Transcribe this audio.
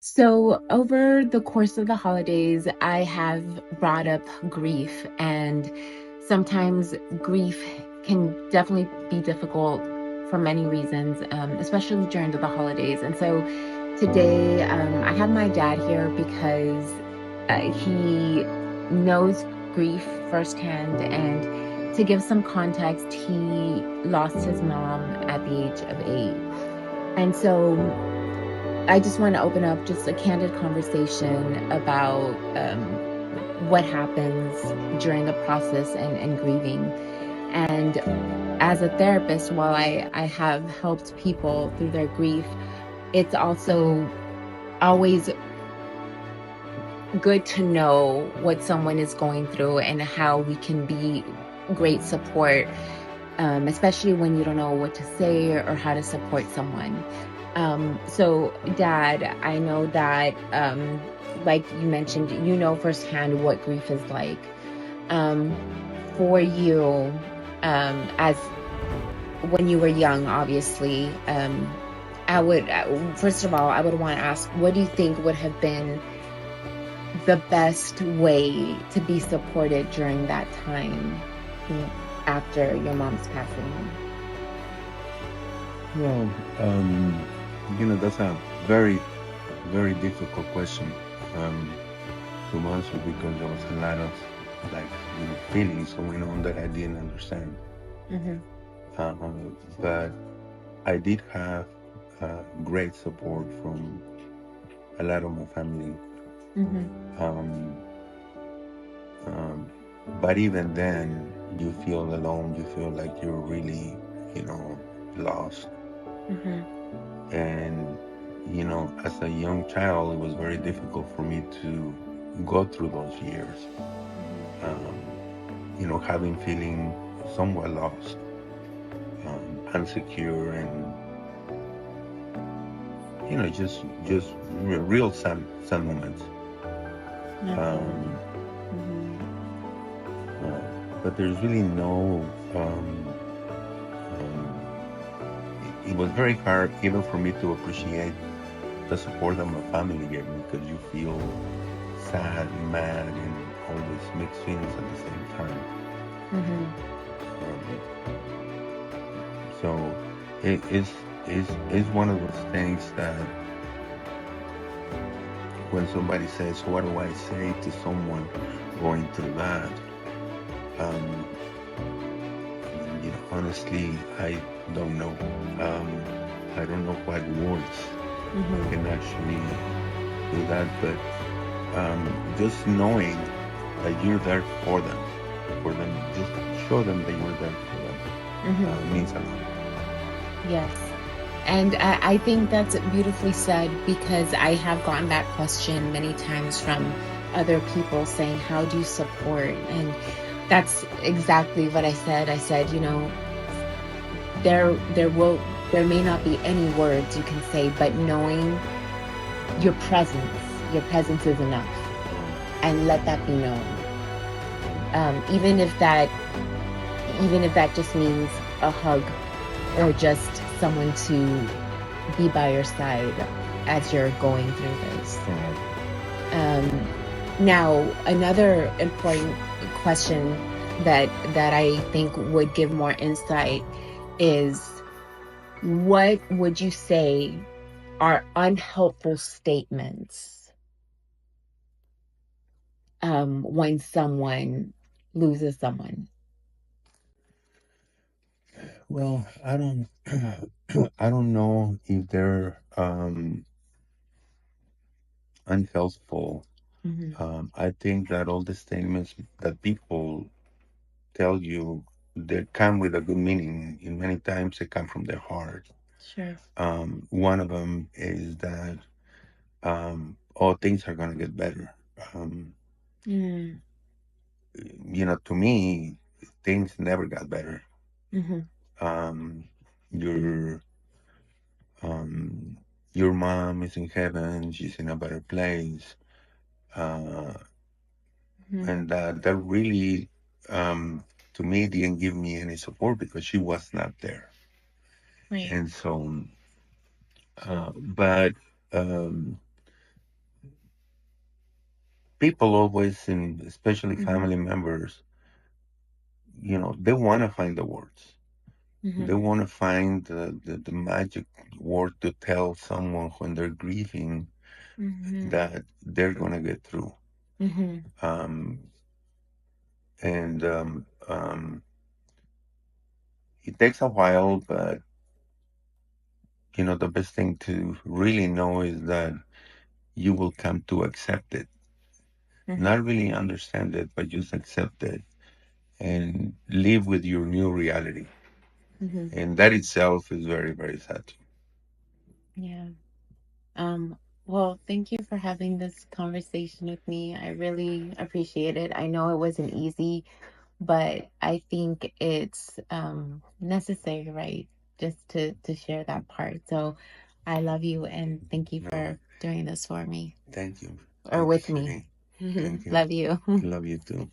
So, over the course of the holidays, I have brought up grief, and sometimes grief can definitely be difficult for many reasons, especially during the holidays. And so, today, I have my dad here because he knows grief firsthand. And to give some context, he lost his mom at the age of 8. And so, I just want to open up just a candid conversation about what happens during the process and grieving. And as a therapist, while I have helped people through their grief, it's also always good to know what someone is going through and how we can be great support, especially when you don't know what to say or how to support someone. So, Dad, I know that, like you mentioned, you know firsthand what grief is like. Um, for you, as when you were young, obviously, I would, first of all, I would want to ask, what do you think would have been the best way to be supported during that time after your mom's passing? Well, that's a very, very difficult question to answer because there was a lot of like feelings going on that I didn't understand. Mm-hmm. But I did have great support from a lot of my family. Mm-hmm. Um, um, but even then, you feel alone. You feel like you're really, you know, lost. Mm-hmm. And, as a young child, it was very difficult for me to go through those years, having feeling somewhat lost, insecure, and, just real sad moments. Absolutely. Um, Mm-hmm. uh, but there's really no, um, it was very hard even for me to appreciate the support that my family gave me because you feel sad, mad, and all these mixed feelings at the same time. Mm-hmm. Um, so it's one of those things that when somebody says, "What do I say to someone going through that?" Um, honestly, I don't know. I don't know what words Mm-hmm. can actually do that, but just knowing that you're there for them, just show them that you're there for them, Mm-hmm. means a lot. Yes. And I think that's beautifully said, because I have gotten that question many times from other people saying, how do you support? And that's exactly what I said. I said, there may not be any words you can say, but knowing your presence is enough, and let that be known. Um, even if that even if that just means a hug, or just someone to be by your side as you're going through this. Right. Um, Now, another important question that I think would give more insight is, what would you say are unhelpful statements when someone loses someone? Well, I don't, I don't know if they're unhealthful. Hmm. I think that all the statements that people tell you, they come with a good meaning. And many times they come from their heart. Sure. One of them is that all things are gonna get better. Um, Mm-hmm. to me, things never got better. Mm-hmm. Um, your um, your mom is in heaven; she's in a better place, uh, and that really, to me, didn't give me any support because she was not there. Right. And so, but um, people always, and especially Mhm. family members, they want to find the words. They Mhm. want to find the magic word to tell someone when they're grieving Mhm. that they're going to get through. Mhm. Um, and It takes a while, but the best thing to really know is that you will come to accept it. Mhm. Not really understand it, but just accept it and live with your new reality. Mhm. And that itself is very, very sad. Yeah. Um, well, thank you for having this conversation with me. I really appreciate it. I know it wasn't easy, but I think it's necessary, right? Just to share that part. So I love you and thank you No, for doing this for me thank you. or Thank you, with me. Sherry. Thank you. Love you. Love you too.